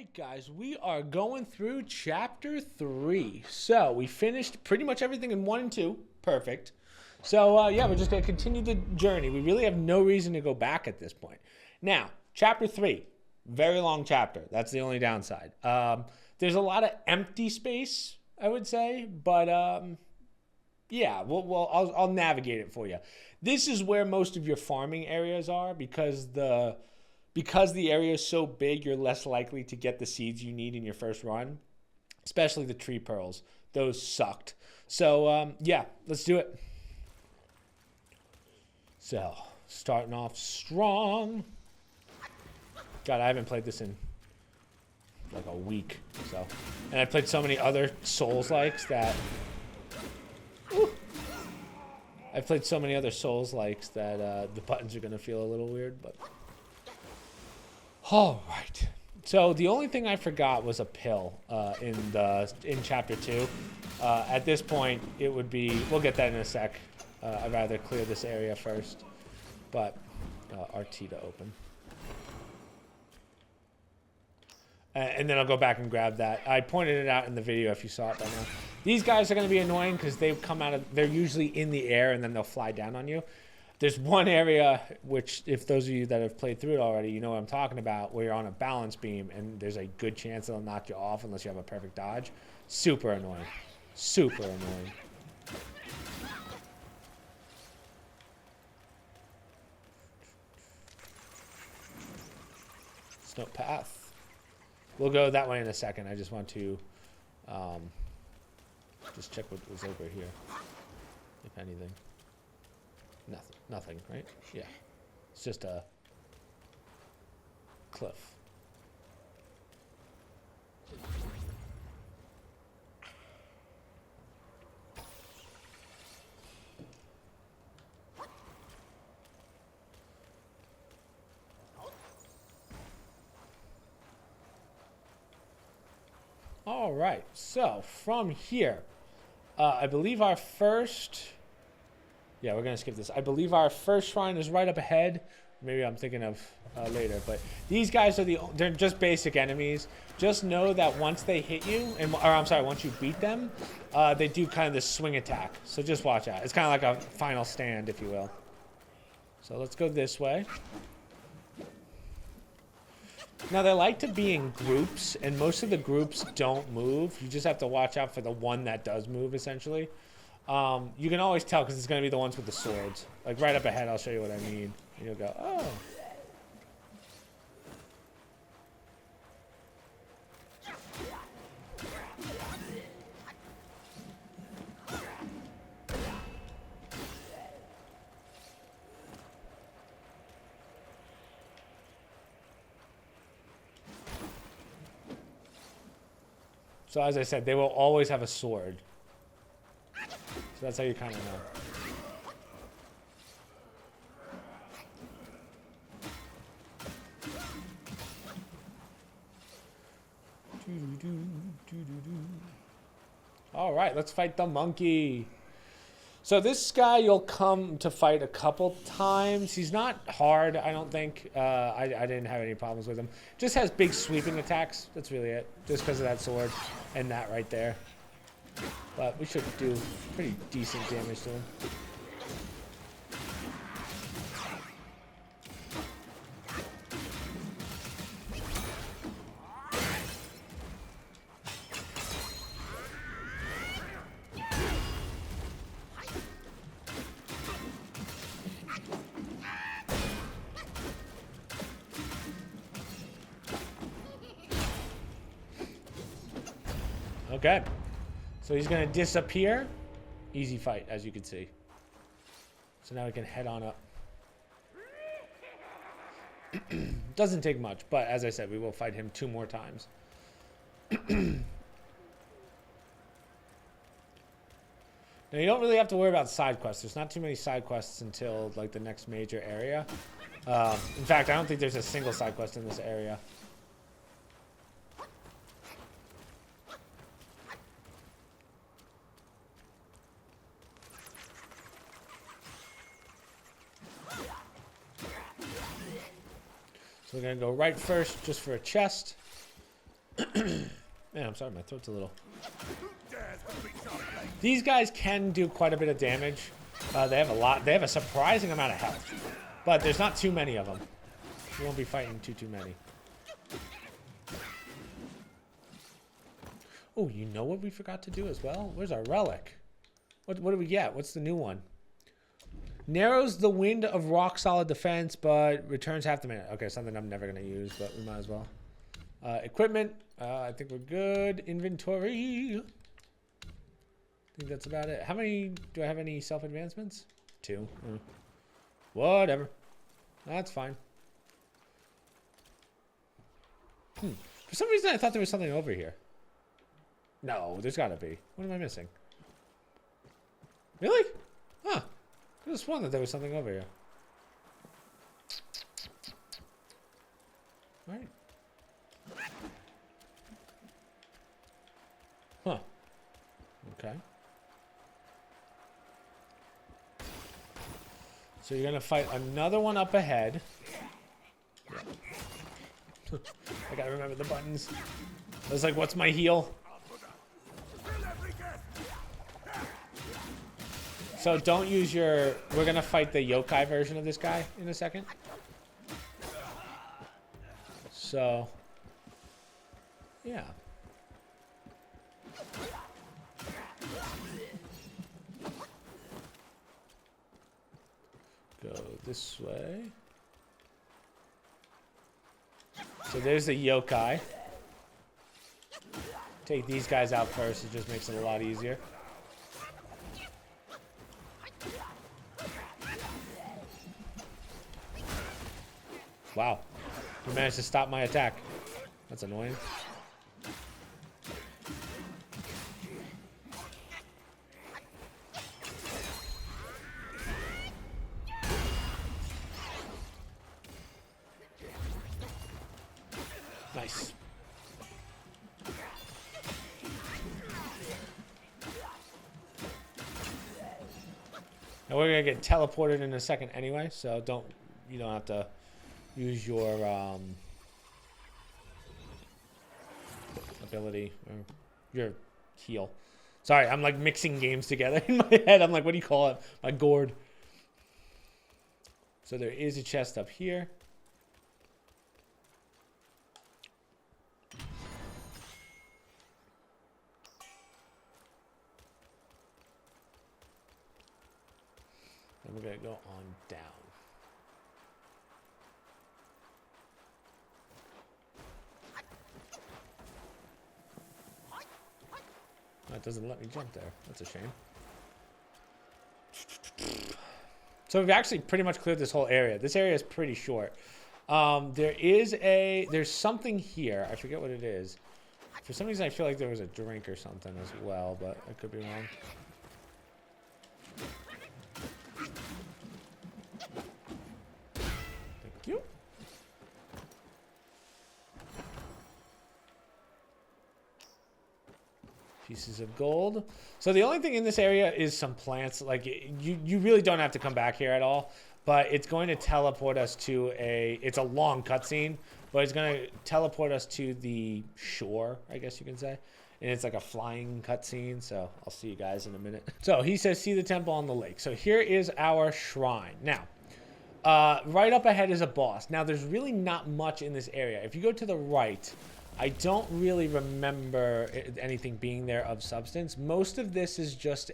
right, guys, we are going through chapter 3. So we finished pretty much everything in 1 and 2. Perfect. So, yeah, we're just going to continue the journey. We really have no reason to go back at this point. Now, chapter 3, very long chapter. That's the only downside. There's a lot of empty space, I would say, but yeah, I'll navigate it for you. This is where most of your farming areas are because the area is so big, you're less likely to get the seeds you need in your first run, especially the tree pearls. Those sucked. So, yeah, let's do it. So, starting off strong. God, I haven't played this in like a week. So, and I played so many other Souls-likes that... I've played so many other Souls-likes that the buttons are going to feel a little weird, but... All right. So the only thing I forgot was a pill in chapter 2. At this point, it would be... We'll get that in a sec. I'd rather clear this area first. But RT to open. And then I'll go back and grab that. I pointed it out in the video if you saw it by now. These guys are going to be annoying because they come out of... They're usually in the air and then they'll fly down on you. There's one area, which if those of you that have played through it already, you know what I'm talking about, where you're on a balance beam and there's a good chance they'll knock you off unless you have a perfect dodge. Super annoying. Super annoying. Snow path. We'll go that way in a second. I just want to just check what was over here, if anything. Nothing, right? Yeah. It's just a cliff. All right. So, from here, I believe our first... Yeah, we're going to skip this. I believe our first shrine is right up ahead. Maybe I'm thinking of later. But these guys are they're just basic enemies. Just know that once they hit you, once you beat them, they do kind of this swing attack. So just watch out. It's kind of like a final stand, if you will. So let's go this way. Now, they like to be in groups, and most of the groups don't move. You just have to watch out for the one that does move, essentially. You can always tell because it's going to be the ones with the swords. Like right up ahead, I'll show you what I mean. And you'll go, oh. So as I said, they will always have a sword. So that's how you kind of know. All right, let's fight the monkey. So this guy you'll come to fight a couple times. He's not hard, I don't think. I didn't have any problems with him. Just has big sweeping attacks. That's really it. Just because of that sword and that right there. But we should do pretty decent damage to him. Okay. So he's going to disappear. Easy fight, as you can see. So now we can head on up. Doesn't take much, but as I said, we will fight him 2 more times. Now, you don't really have to worry about side quests. There's not too many side quests until, like, the next major area. In fact, I don't think there's a single side quest in this area. So we're going to go right first just for a chest. Man, I'm sorry, my throat's a little... These guys can do quite a bit of damage. They have a lot. They have a surprising amount of health. But there's not too many of them. You won't be fighting too many. Oh, you know what we forgot to do as well? Where's our relic? What do we get? What's the new one? Narrows the wind of rock solid defense, but returns half the minute. Okay, something I'm never going to use, but we might as well. Equipment. I think we're good. Inventory. I think that's about it. How many... Do I have any self-advancements? 2. Whatever. That's fine. For some reason, I thought there was something over here. No, there's got to be. What am I missing? Really? Huh. I just wondered that there was something over here. Right. Huh. Okay. So you're going to fight another one up ahead. Yeah. I got to remember the buttons. I was like, what's my heal? So don't use your... We're going to fight the yokai version of this guy in a second. So... Yeah. Go this way. So there's the yokai. Take these guys out first. It just makes it a lot easier. Wow. You managed to stop my attack. That's annoying. Nice. Now we're gonna get teleported in a second anyway, so you don't have to use your ability or your heal. Sorry, I'm like mixing games together in my head. I'm like, what do you call it? My gourd. So there is a chest up here. Then we're gonna go on down. That doesn't let me jump there. That's a shame. So we've actually pretty much cleared this whole area. This area is pretty short. There's something here. I forget what it is. For some reason, I feel like there was a drink or something as well, but I could be wrong. Thank you. Pieces of gold. So the only thing in this area is some plants. Like you really don't have to come back here at all, but it's going to teleport us to it's a long cutscene, but it's going to teleport us to the shore, I guess you can say. And it's like a flying cutscene, so I'll see you guys in a minute. So he says, see the temple on the lake. So here is our shrine. Now, right up ahead is a boss. Now, there's really not much in this area. If you go to the right, I don't really remember anything being there of substance. Most of this is just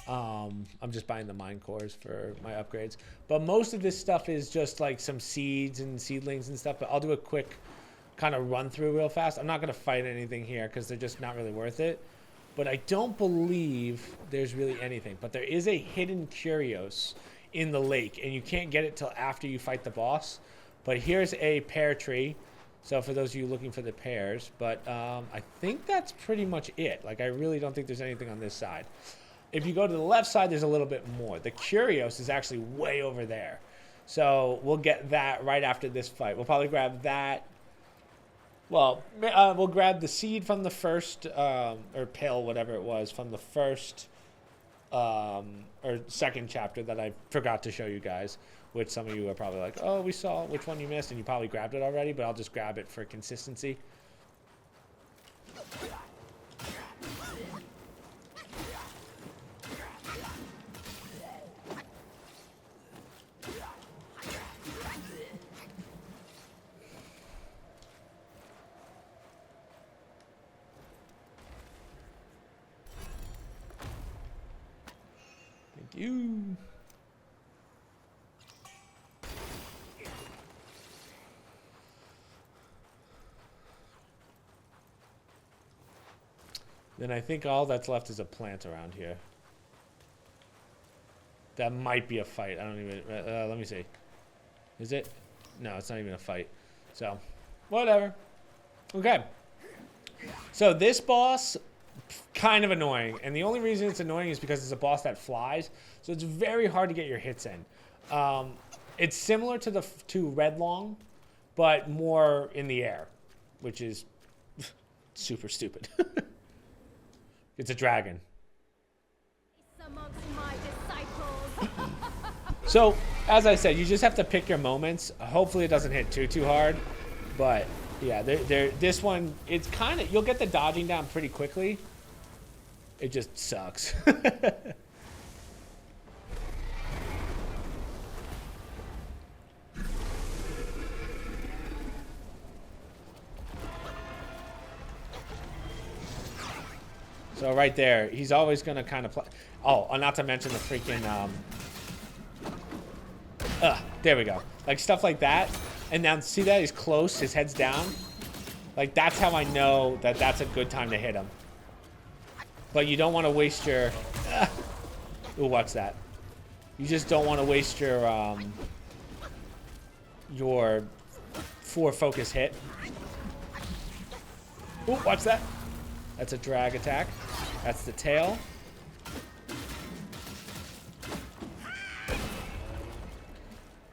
I'm just buying the mine cores for my upgrades. But most of this stuff is just like some seeds and seedlings and stuff. But I'll do a quick kind of run through real fast. I'm not going to fight anything here because they're just not really worth it. But I don't believe there's really anything. But there is a hidden curios in the lake. And you can't get it till after you fight the boss. But here's a pear tree. So for those of you looking for the pears, but I think that's pretty much it. Like, I really don't think there's anything on this side. If you go to the left side, there's a little bit more. The Curios is actually way over there. So we'll get that right after this fight. We'll probably grab that. Well, we'll grab the seed from the first, or pill, whatever it was, from the first or second chapter that I forgot to show you guys. Which some of you are probably like, oh, we saw which one you missed, and you probably grabbed it already, but I'll just grab it for consistency. Thank you. Then I think all that's left is a plant around here. That might be a fight. I don't even... let me see. Is it? No, it's not even a fight. So, whatever. Okay. So this boss, kind of annoying. And the only reason it's annoying is because it's a boss that flies. So it's very hard to get your hits in. It's similar to Redlong, but more in the air, which is super stupid. It's a dragon. So, as I said, you just have to pick your moments. Hopefully it doesn't hit too hard. But, yeah, this one, it's kind of... You'll get the dodging down pretty quickly. It just sucks. So right there, he's always going to kind of play... Oh, not to mention the freaking... there we go. Like, stuff like that. And now, see that? He's close. His head's down. Like, that's how I know that that's a good time to hit him. But you don't want to waste your... Ooh, what's that? You just don't want to waste your 4 focus hit. Ooh, watch that. That's a drag attack. That's the tail.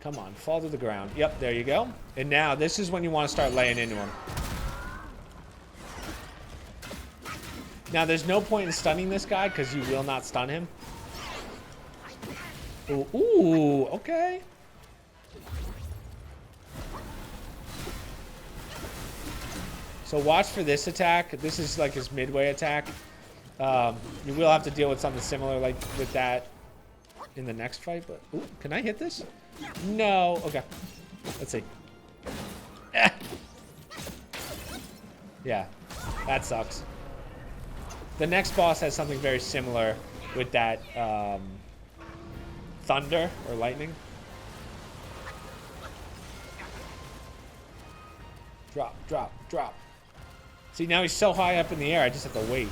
Come on, fall to the ground. Yep, there you go. And now this is when you want to start laying into him. Now there's no point in stunning this guy because you will not stun him. Ooh, okay. So watch for this attack. This is like his midway attack. You will have to deal with something similar like with that in the next fight. But ooh, can I hit this? No. Okay. Let's see. Yeah, that sucks. The next boss has something very similar with that thunder or lightning. Drop, drop, drop. See, now he's so high up in the air, I just have to wait.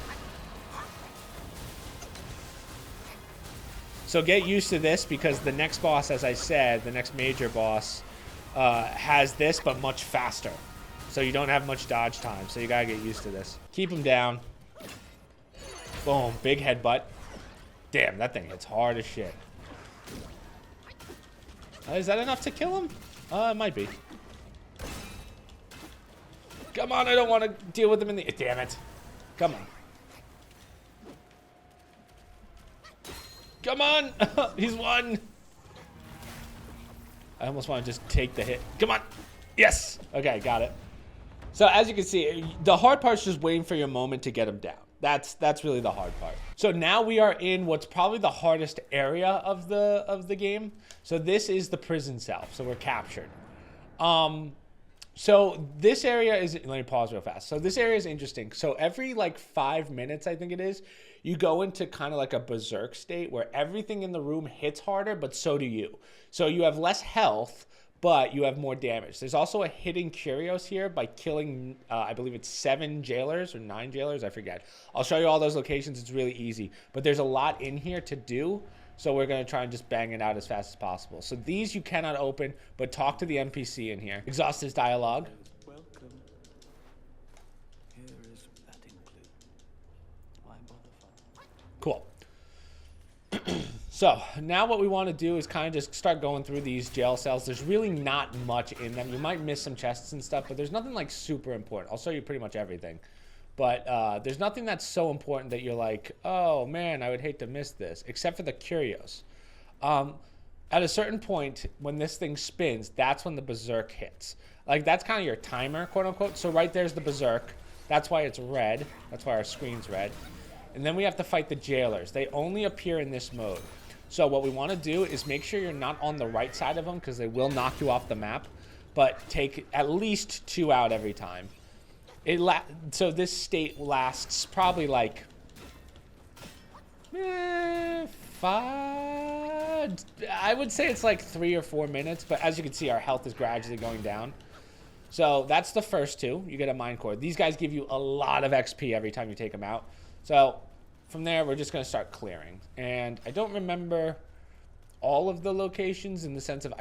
So get used to this because the next boss, as I said, the next major boss, has this, but much faster. So you don't have much dodge time, so you gotta get used to this. Keep him down. Boom, big headbutt. Damn, that thing hits hard as shit. Is that enough to kill him? It might be. Come on, I don't want to deal with him in the... Damn it. Come on. Come on! He's won! I almost want to just take the hit. Come on! Yes! Okay, got it. So as you can see, the hard part is just waiting for your moment to get him down. That's really the hard part. So now we are in what's probably the hardest area of the game. So this is the prison cell. So we're captured. So this area is, let me pause real fast. So this area is interesting. So every like 5 minutes, I think it is, you go into kind of like a berserk state where everything in the room hits harder, but so do you. So you have less health, but you have more damage. There's also a hidden curios here by killing, I believe it's 7 jailers or 9 jailers, I forget. I'll show you all those locations, it's really easy. But there's a lot in here to do, so we're gonna try and just bang it out as fast as possible. So these you cannot open, but talk to the NPC in here. Exhaust his dialogue. Welcome. Here is that include. Why bother? Cool. So now what we want to do is kind of just start going through these jail cells. There's really not much in them. You might miss some chests and stuff, but there's nothing like super important. I'll show you pretty much everything. But there's nothing that's so important that you're like, oh man, I would hate to miss this, except for the curios. At a certain point, when this thing spins, that's when the berserk hits. Like that's kind of your timer, quote unquote. So right there's the berserk. That's why it's red. That's why our screen's red. And then we have to fight the jailers. They only appear in this mode. So what we want to do is make sure you're not on the right side of them because they will knock you off the map. But take at least 2 out every time. So this state lasts probably like 5. I would say it's like 3 or 4 minutes. But as you can see, our health is gradually going down. So that's the first 2. You get a mind core. These guys give you a lot of XP every time you take them out. So from there, we're just going to start clearing. And I don't remember all of the locations in the sense of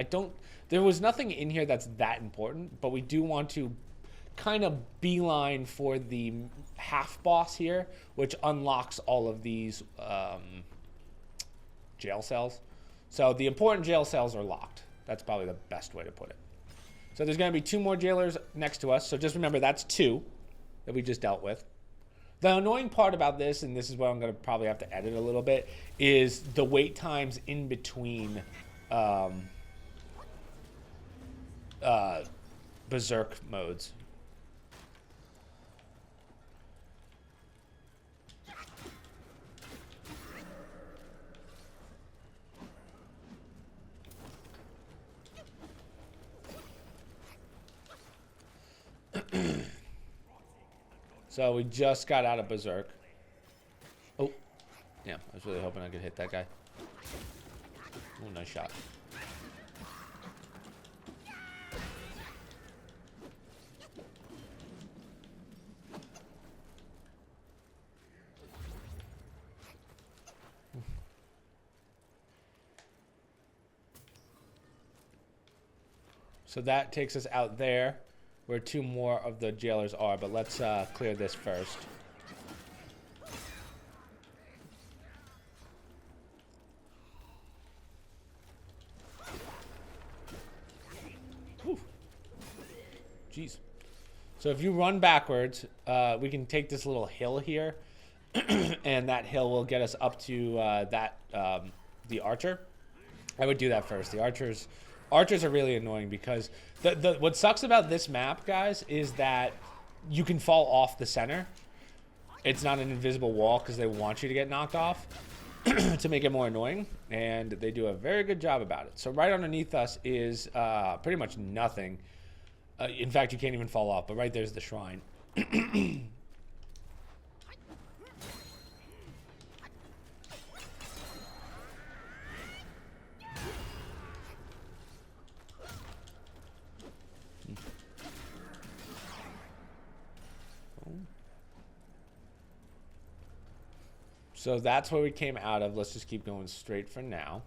there was nothing in here that's that important, but we do want to kind of beeline for the half boss here, which unlocks all of these jail cells. So the important jail cells are locked. That's probably the best way to put it. So there's going to be 2 more jailers next to us. So just remember that's 2 that we just dealt with. The annoying part about this, and this is what I'm going to probably have to edit a little bit, is the wait times in between berserk modes. So we just got out of berserk. Oh, yeah, I was really hoping I could hit that guy. Oh, nice shot. So that takes us out there, where 2 more of the jailers are, but let's clear this first. Whew. Jeez. So if you run backwards, we can take this little hill here, and that hill will get us up to the archer. I would do that first. The archers are really annoying because what sucks about this map, guys, is that you can fall off the center. It's not an invisible wall because they want you to get knocked off to make it more annoying, and they do a very good job about it. So right underneath us is pretty much nothing. In fact, you can't even fall off, but right there's the shrine. So that's where we came out of. Let's just keep going straight for now.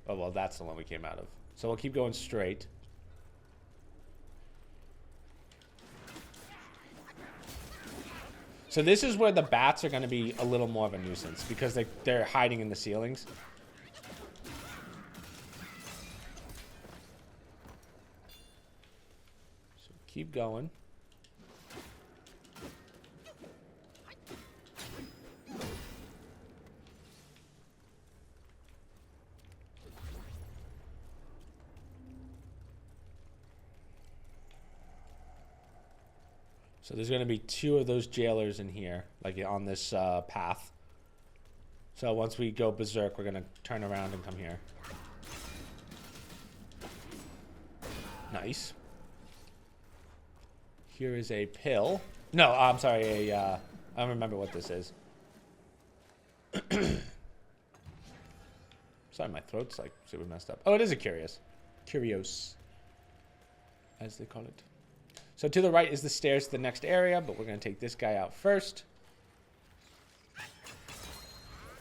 Oh, well, that's the one we came out of. So we'll keep going straight. So this is where the bats are going to be a little more of a nuisance because they're hiding in the ceilings. So keep going. So there's going to be 2 of those jailers in here, like on this path. So once we go berserk, we're going to turn around and come here. Nice. Here is a pill. No, I'm sorry. I don't remember what this is. Sorry, my throat's like super messed up. Oh, it is a curious. Curios, as they call it. So to the right is the stairs to the next area, but we're going to take this guy out first.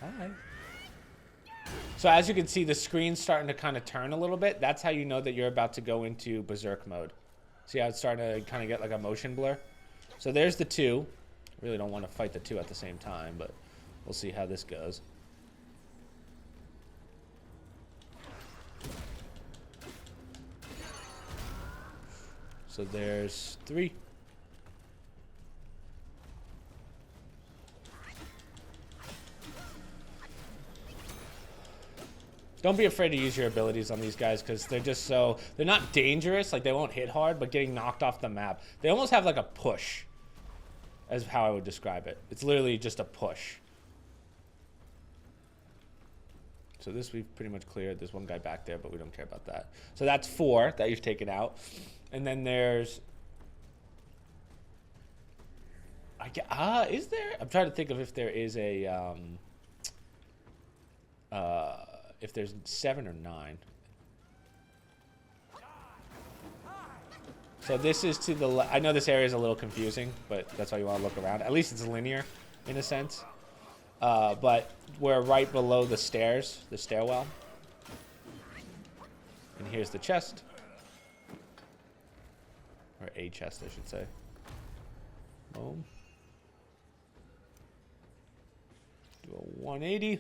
Hi. So as you can see, the screen's starting to kind of turn a little bit. That's how you know that you're about to go into berserk mode. See how it's starting to kind of get like a motion blur? So there's the 2. Really don't want to fight the 2 at the same time, but we'll see how this goes. So there's 3. Don't be afraid to use your abilities on these guys because they're just so... They're not dangerous. Like, they won't hit hard, but getting knocked off the map. They almost have, like, a push. As how I would describe it. It's literally just a push. So this we've pretty much cleared. There's one guy back there, but we don't care about that. So that's 4 that you've taken out. And then there's... is there? I'm trying to think of if there is a... if there's 7 or 9. So this is to the I know this area is a little confusing, but that's why you want to look around. At least it's linear, in a sense. But we're right below the stairs, the stairwell. And here's the chest. Or a chest, I should say. Boom. Do a 180.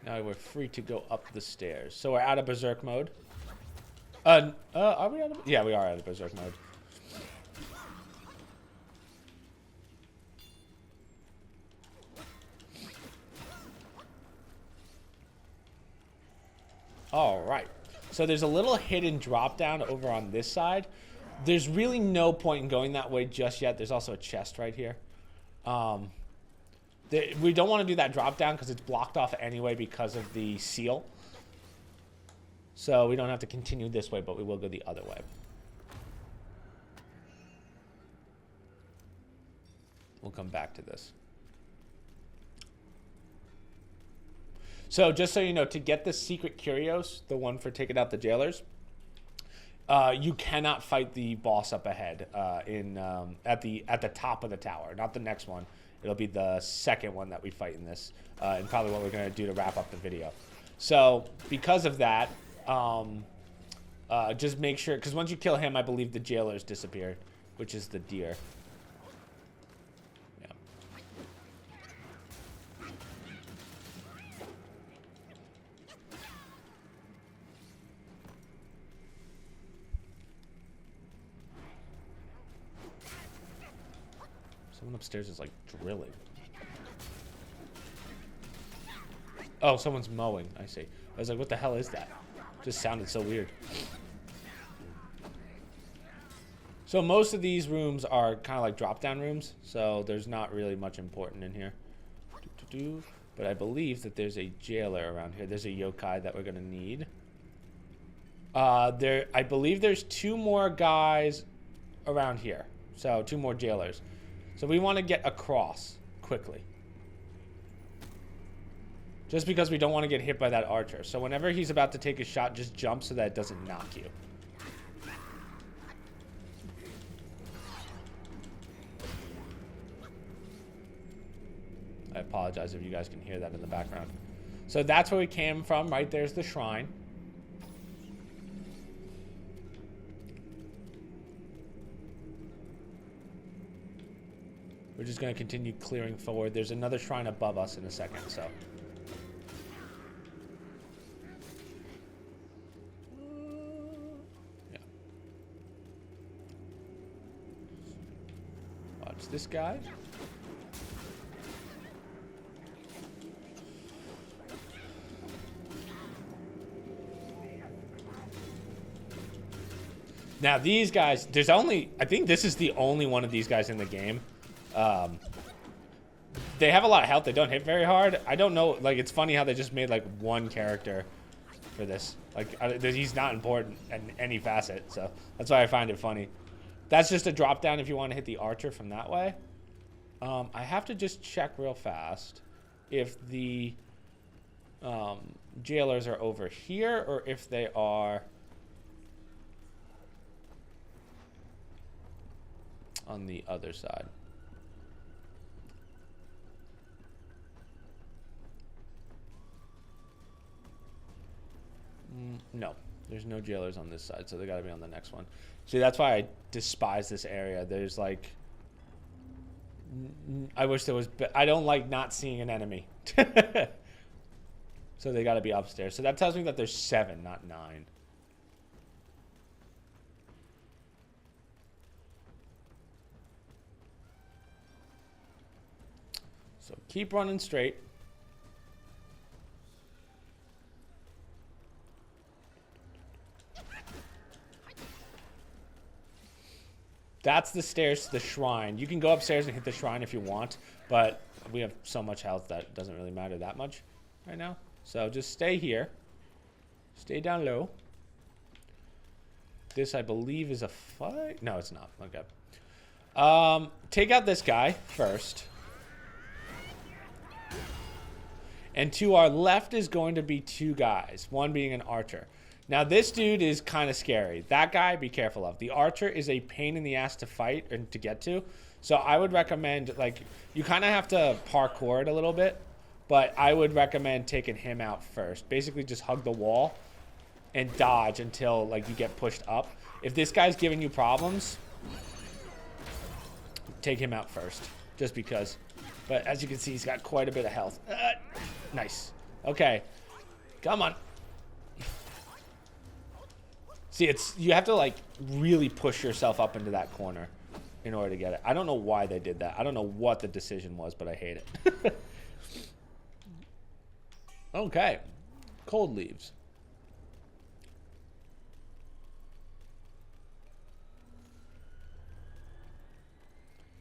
Now we're free to go up the stairs. So we're out of berserk mode. Are we out of? Yeah, we are out of berserk mode. All right. So there's a little hidden drop down over on this side. There's really no point in going that way just yet. There's also a chest right here. We don't want to do that drop down because it's blocked off anyway because of the seal. So we don't have to continue this way, but we will go the other way. We'll come back to this. So just so you know, to get the secret curios, the one for taking out the jailers, you cannot fight the boss up ahead at the top of the tower, not the next one. It'll be the second one that we fight in this, and probably what we're going to do to wrap up the video. So, because of that, just make sure, because once you kill him, I believe the jailers disappear, which is the deer. Yeah. Someone upstairs is like drilling. Oh, someone's mowing. I see. I was like, what the hell is that? Just sounded so weird. So most of these rooms are kind of like drop-down rooms, so there's not really much important in here. But I believe that there's a jailer around here. There's a yokai that we're gonna need. I believe there's 2 more guys around here. So 2 more jailers. So we want to get across quickly. Just because we don't want to get hit by that archer. So whenever he's about to take a shot, just jump so that it doesn't knock you. I apologize if you guys can hear that in the background. So that's where we came from. Right there's the shrine. We're just going to continue clearing forward. There's another shrine above us in a second, so. Yeah. Watch this guy. Now these guys, there's only, I think this is the only one of these guys in the game. They have a lot of health. They don't hit very hard. I don't know. Like, it's funny how they just made like one character for this. Like, he's not important in any facet. So that's why I find it funny. That's just a drop down if you want to hit the archer from that way. I have to just check real fast if the jailers are over here or if they are on the other side. No, there's no jailers on this side, so they gotta be on the next one. See, that's why I despise this area. There's like, I wish there was, I don't like not seeing an enemy. So they gotta be upstairs. So that tells me that there's 7, not 9. So keep running straight. That's the stairs to the shrine. You can go upstairs and hit the shrine if you want, but we have so much health that it doesn't really matter that much right now. So just stay here. Stay down low. This, I believe, is a fight. No, it's not. Okay. Take out this guy first. And to our left is going to be two guys. One being an archer. Now, this dude is kind of scary. That guy, be careful of. The archer is a pain in the ass to fight and to get to. So I would recommend, like, you kind of have to parkour it a little bit. But I would recommend taking him out first. Basically, just hug the wall and dodge until, like, you get pushed up. If this guy's giving you problems, take him out first. Just because. But as you can see, he's got quite a bit of health. Nice. Okay. Come on. See, you have to, like, really push yourself up into that corner in order to get it. I don't know why they did that. I don't know what the decision was, but I hate it. Okay. Cold leaves.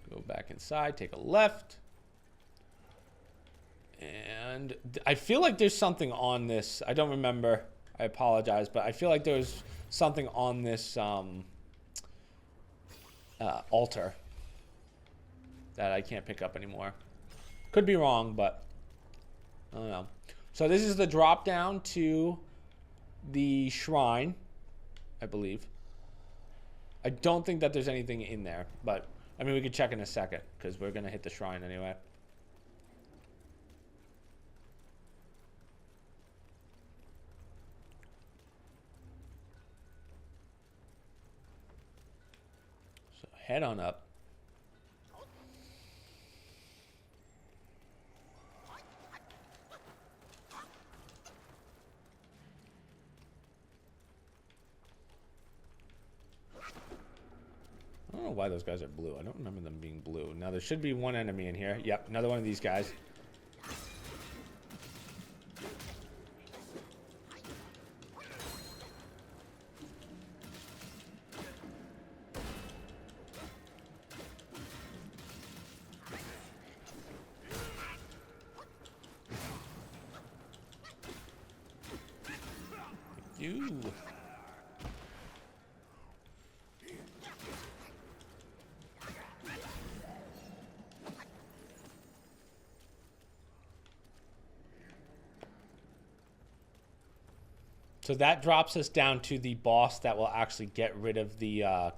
Go back inside, take a left. And I feel like there's something on this. I don't remember. I apologize, but I feel like there's something on this altar that I can't pick up anymore. Could be wrong, but I don't know. So this is the drop down to the shrine, I believe. I don't think that there's anything in there, but I mean, we could check in a second because we're going to hit the shrine anyway. So head on up. I don't know why those guys are blue. I don't remember them being blue. Now, there should be one enemy in here. Yep, another one of these guys. You. So that drops us down to the boss that will actually get rid of the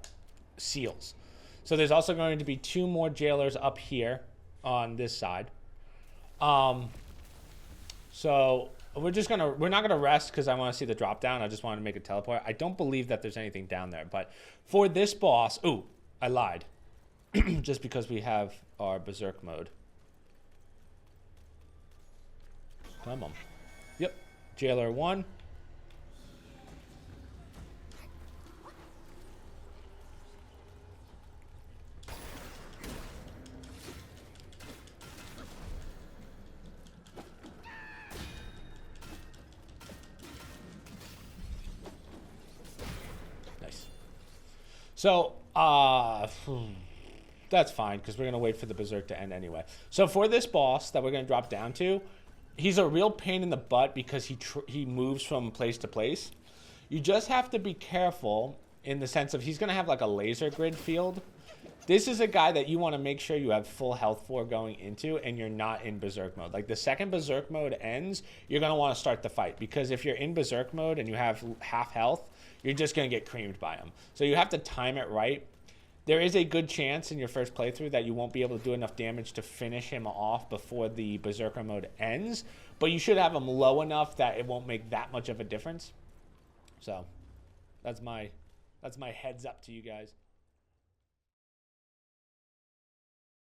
seals. So there's also going to be two more jailers up here on this side. So we're not gonna rest because I want to see the drop down. I just want to make a teleport. I don't believe that there's anything down there, but for this boss, ooh, I lied. Just because we have our berserk mode. Come on. Yep, jailer 1. So, that's fine, because we're going to wait for the berserk to end anyway. So for this boss that we're going to drop down to, he's a real pain in the butt because he moves from place to place. You just have to be careful in the sense of he's going to have like a laser grid field. This is a guy that you want to make sure you have full health for going into and you're not in berserk mode. Like the second berserk mode ends, you're going to want to start the fight, because if you're in berserk mode and you have half health, you're just going to get creamed by him. So you have to time it right. There is a good chance in your first playthrough that you won't be able to do enough damage to finish him off before the berserker mode ends, but you should have him low enough that it won't make that much of a difference. So that's my heads up to you guys.